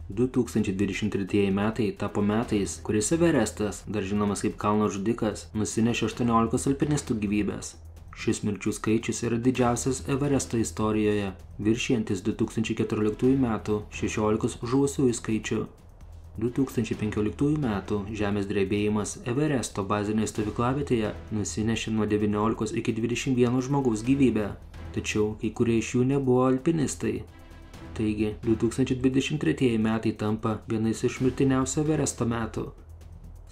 2023 metai tapo metais, kuriais Everestas, dar žinomas kaip kalno žudikas, nusinešė 18 alpinistų gyvybės. Šis mirčių skaičius yra didžiausias Everesto istorijoje, viršijantis 2014 metų 16 žuvusiųjų skaičių. 2015 metų žemės drebėjimas Everesto bazinėje stovyklavietėje nusinešė nuo 19 iki 21 žmogaus gyvybę, tačiau kai kurie iš jų nebuvo alpinistai. Taigi, 2023 metai tampa vienais iš mirtiniausių Everesto metų.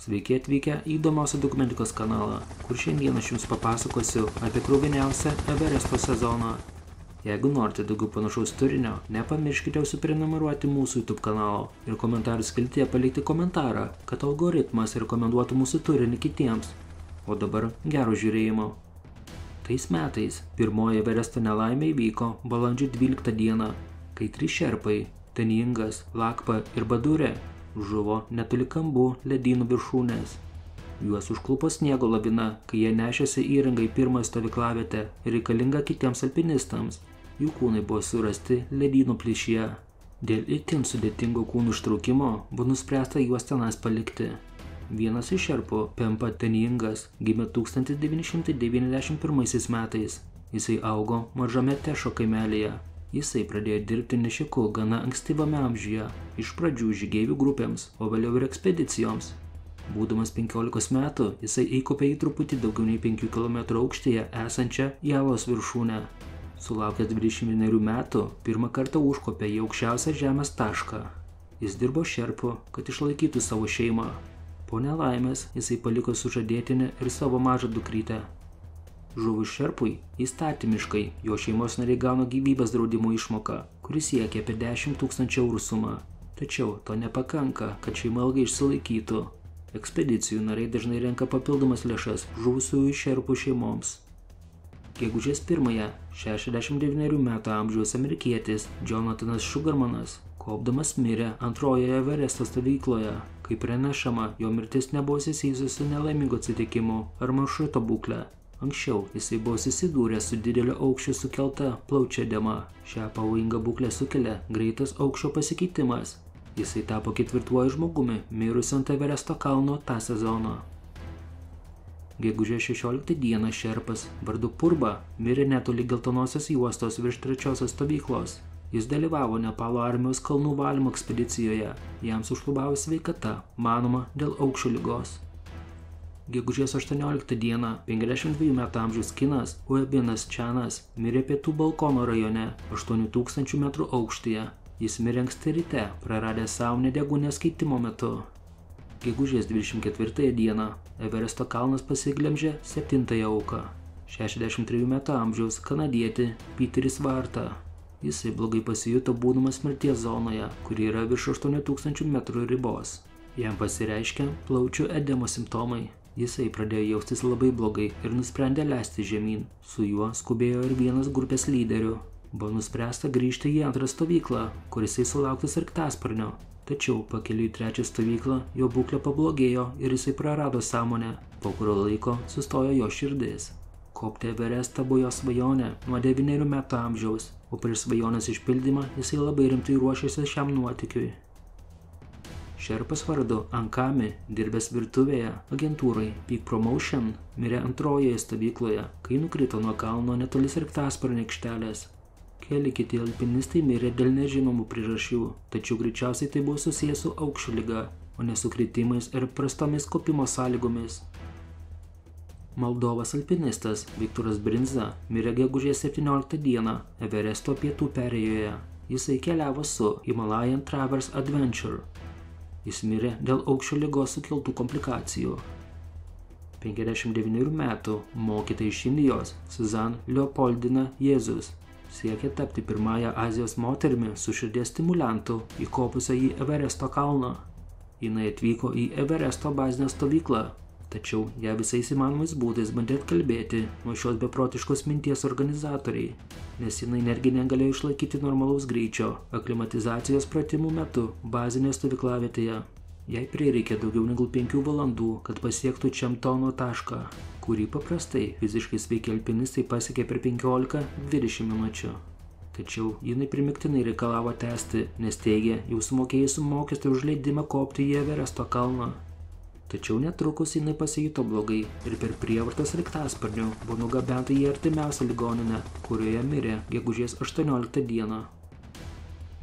Sveiki atvykę į įdomiausią dokumentikos kanalą, kur šiandien aš jums papasakosiu apie kruviniausią Everesto sezoną. Jeigu norite daugiau panašaus turinio, nepamirškite užsiprenumeruoti mūsų YouTube kanalo ir komentarų skiltyje palikti komentarą, kad algoritmas rekomenduotų mūsų turinį kitiems. O dabar gero žiūrėjimo. Tais metais pirmoji Everesto nelaimė įvyko balandžio 12 dieną, kai 3 šerpai – Teningas, Lakpa ir Badurė – žuvo netoli Kambų ledynų viršūnės. Juos užklupo sniego lavina, kai jie nešėsi įrangą į pirmąją stovyklavietę reikalingą kitiems alpinistams. Jų kūnai buvo surasti ledynų plyšyje. Dėl itin sudėtingo kūnų ištraukimo buvo nuspręsta juos tenais palikti. Vienas iš šerpų, Pempa Teningas, gimė 1991 metais. Jisai augo mažame Tešo kaimelyje. Jisai pradėjo dirbti nešiku gana ankstyvame amžiuje, iš pradžių žygeivių grupėms, o vėliau ir ekspedicijoms. Būdamas 15 metų, jisai įkopė į truputį daugiau nei 5 km aukštyje esančią Javos viršūnę. Sulaukęs 21 metų, pirmą kartą užkopė į aukščiausią žemės tašką. Jis dirbo šerpu, kad išlaikytų savo šeimą. Po nelaimės jisai paliko sužadėtinę ir savo mažą dukrytę. Žuvus šerpui, įstatymiškai jo šeimos nariai gauna gyvybės draudimo išmoką, kuris siekia apie 10 000 eurų sumą. Tačiau to nepakanka, kad šeima ilgai išsilaikytų. Ekspedicijų nariai dažnai renka papildomas lėšas žuvusiųjų šerpų šeimoms. Gegužės 1-ąją 69 metų amžiaus amerikietis Jonathanas Sugarmanas kopdamas mirė antrojoje Everesto stovykloje. Kaip pranešama, jo mirtis nebuvo susijusi su nelaimingu atsitikimu ar maršruto būkle. Anksčiau jisai buvo susidūręs su didelio aukščio sukelta plaučių edema. Šią pavojingą būklę sukelia greitas aukščio pasikeitimas. Jisai tapo 4. žmogumi mirusiu ant Everesto kalno tą sezoną. Gegužės 16 dieną šerpas vardu Purba mirė netoli geltonosios juostos virš 3 stovyklos. Jis dalyvavo Nepalo armijos kalnų valymo ekspedicijoje. Jam sušlubavo sveikata, manoma dėl aukščio ligos. Gegužės 18 dieną 52 metų amžiaus kinas Uebinas Čanas mirė Pietų Balkono rajone 8000 metrų aukštyje. Jis mirė anksti ryte, praradęs sąmonę deguonies keitimo metu. Gegužės 24 dieną Everesto kalnas pasiglemžė 7-ąją auką. 63 metų amžiaus kanadietį Peteris Varta. Jisai blogai pasijuto būdamas mirties zonoje, kuri yra virš 8000 metrų ribos. Jam pasireiškė plaučių edemo simptomai. Jisai pradėjo jaustis labai blogai ir nusprendė leisti žemyn. Su juo skubėjo ir vienas grupės lyderių. Buvo nuspręsta grįžti į antrą stovyklą, kur jisai sulauktų sraigtasparnio. Tačiau pakeliui į 3 stovyklą jo būklė pablogėjo ir jisai prarado sąmonę. Po kurio laiko sustojo jo širdis. Kopti Everestą buvo jo svajonė nuo 9 metų amžiaus, o prieš svajonės išpildymą jisai labai rimtai ruošėsi šiam nuotykiui. Šerpas vardu Ankami, dirbęs virtuvėje agentūrai Peak Promotion, mirė antrojoje stovykloje, kai nukrito nuo kalno netoli sraigtasparnio aikštelės. Keli kiti alpinistai mirė dėl nežinomų priežasčių, tačiau greičiausiai tai buvo susijęs su aukščio liga, o ne su kritimais ir prastomis kopimo sąlygomis. Moldovos alpinistas Viktoras Brinza mirė gegužės 17 dieną Everesto pietų perėjoje. Jisai keliavo su Himalayan Traverse Adventure. Jis mirė dėl aukščio ligos sukeltų komplikacijų. 59 metų mokytoja iš Indijos Suzanne Leopoldina Jėzus siekė tapti pirmąją Azijos moterimi su širdies stimuliantu įkopusią į Everesto kalną. Jinai atvyko į Everesto bazinę stovyklą, tačiau ją visais įmanomais būdais bandė atkalbėti nuo šios beprotiškos minties organizatoriai, nes jinai netgi negalėjo išlaikyti normalaus greičio aklimatizacijos pratimų metu bazinėje stovyklavietėje. Jai prireikė daugiau negu 5 valandų, kad pasiektų Čemtono tašką, kurį paprastai fiziškai sveiki alpinistai pasiekė per 15-20 minučių. Tačiau jinai primiktinai reikalavo tęsti, nes teigė, jau sumokėjusi mokestį už leidimą kopti į Everesto kalną. Tačiau netrukus jinai pasijuto blogai ir per prievartą sraigtasparniu buvo nugabenta į artimiausią ligoninę, kurioje mirė gegužės 18 dieną.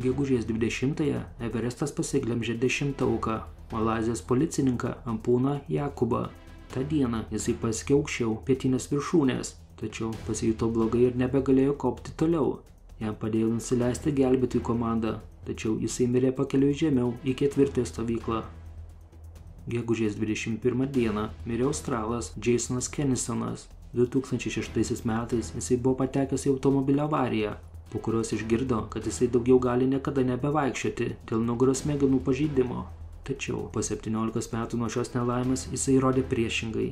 Gegužės 20-ąją Everestas pasiglemžė 10 auką – Malaizijos policininką Ampūną Jakubą. Ta dieną jisai pasiekė aukščiau pietinės viršūnės, tačiau pasijuto blogai ir nebegalėjo kopti toliau. Jam padėjo nusileisti gelbėtojų komanda, tačiau jisai mirė pakeliui žemiau į 4. stovyklą. Gegužės 21 dieną mirė australas Jasonas Kennisonas. 2006 metais jisai buvo patekęs į automobilio avariją, po kurios išgirdo, kad jisai daugiau gali niekada nebevaikščioti dėl nugaros smegenų pažeidimo. Tačiau po 17 metų nuo šios nelaimės jisai įrodė priešingai.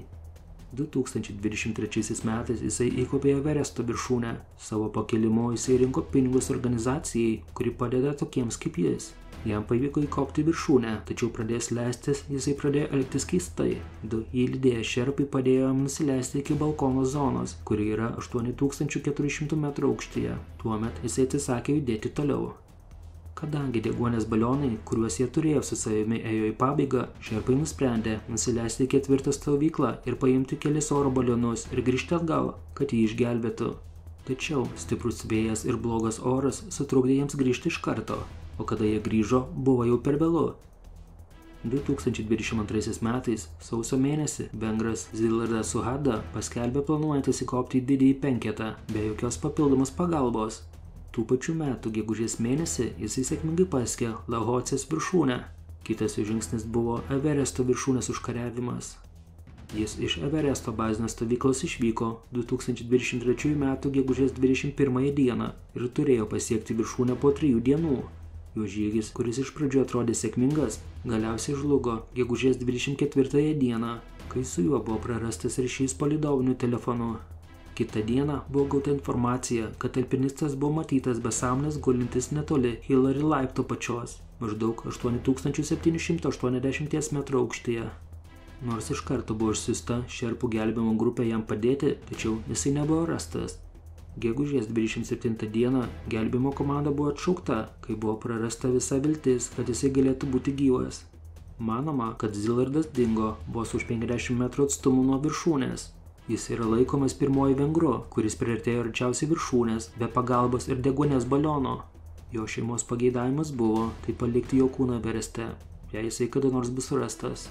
2023 metais jisai įkopė Everesto viršūnę. Savo pakilimu jisai rinko pinigus organizacijai, kuri padeda tokiems kaip jis. Jam pavyko įkopti viršūnę, tačiau pradėjęs leistis, jisai pradėjo elgtis keistai. Du jį lydėję šerpai padėjo jam nusileisti iki balkono zonos, kuri yra 8400 metrų aukštyje. Tuomet jisai atsisakė judėti toliau. Kadangi deguonies balionai, kuriuos jie turėjo su savimi, ėjo į pabaigą, šerpai nusprendė nusileisti į 4. stovyklą ir paimti kelis oro balionus ir grįžti atgal, kad jį išgelbėtų. Tačiau stiprus vėjas ir blogas oras sutrukdė jiems grįžti iš karto, o kada jie grįžo, buvo jau per vėlu. 2022 metais, sausio mėnesį, vengras Zilardas Suhada paskelbė planuojantis įkopti į didįjį penketą be jokios papildomos pagalbos. Tų pačių metų gegužės mėnesį jisai sėkmingai pasiekė Lahocės viršūnę. Kitas jo žingsnis buvo Everesto viršūnės užkariavimas. Jis iš Everesto bazinės stovyklos išvyko 2023 metų gegužės 21 dieną ir turėjo pasiekti viršūnę po 3 dienų. Jo žygis, kuris iš pradžių atrodė sėkmingas, galiausiai žlugo gegužės 24 dieną, kai su juo buvo prarastas ryšys palydoviniu telefonu. Kitą dieną buvo gauta informacija, kad alpinistas buvo matytas be sąmonės gulintis netoli Hillary laiptų pačios, maždaug 8780 metrų aukštyje. Nors iš karto buvo išsiųsta šerpų gelbėjimo grupė jam padėti, tačiau jisai nebuvo rastas. Gegužės 27 dieną gelbėjimo komanda buvo atšaukta, kai buvo prarasta visa viltis, kad jisai galėtų būti gyvas. Manoma, kad Zilardas dingo vos už 50 metrų atstumu nuo viršūnės. Jis yra laikomas pirmoji vengru, kuris priartėjo arčiausiai viršūnės be pagalbos ir deguonies baliono. Jo šeimos pageidavimas buvo tai palikti jo kūną Evereste, jei jisai kada nors bus rastas.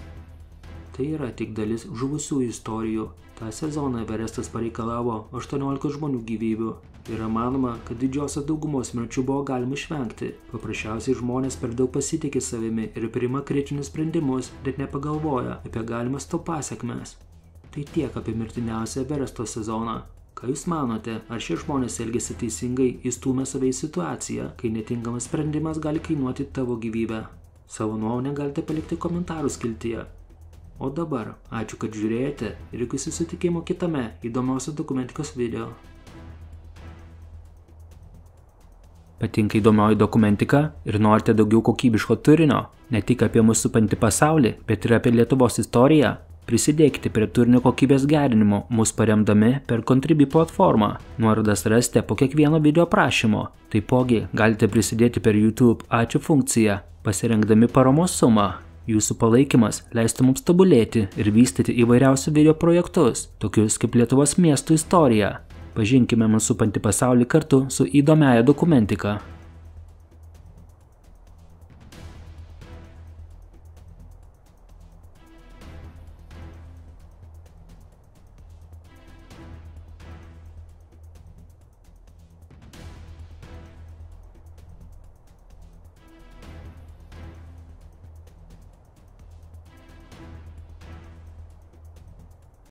Tai yra tik dalis žuvusiųjų istorijų. Ta sezoną Everestas pareikalavo 18 žmonių gyvybių. Yra manoma, kad didžiosios daugumos mirčių buvo galima išvengti. Paprasčiausiai žmonės per daug pasitikė savimi ir priima kritinius sprendimus, bet nepagalvoja apie galimas to pasekmes. Tai tiek apie mirtiniausią Everesto sezoną. Ką jūs manote, ar šie žmonės elgėsi teisingai, įstūmė save į situaciją, kai netinkamas sprendimas gali kainuoti tavo gyvybę? Savo nuomonę galite palikti komentarų skiltyje. O dabar, ačiū, kad žiūrėjote ir iki susitikimo kitame įdomiausios dokumentikos video. Patinka įdomioji dokumentika ir norite daugiau kokybiško turinio, ne tik apie mūsų supantį pasaulį, bet ir apie Lietuvos istoriją? Prisidėkite prie turinio kokybės gerinimo, mus paremdami per Contribui platformą. Nuorodas rasite po kiekvieno video aprašymo. Taipogi galite prisidėti per YouTube ačiū funkciją, pasirinkdami paramos sumą. Jūsų palaikymas leistų mums tobulėti ir vystyti įvairiausių video projektus, tokius kaip Lietuvos miestų istorija. Pažinkime mūsų supantį pasaulį kartu su įdomiaja dokumentika.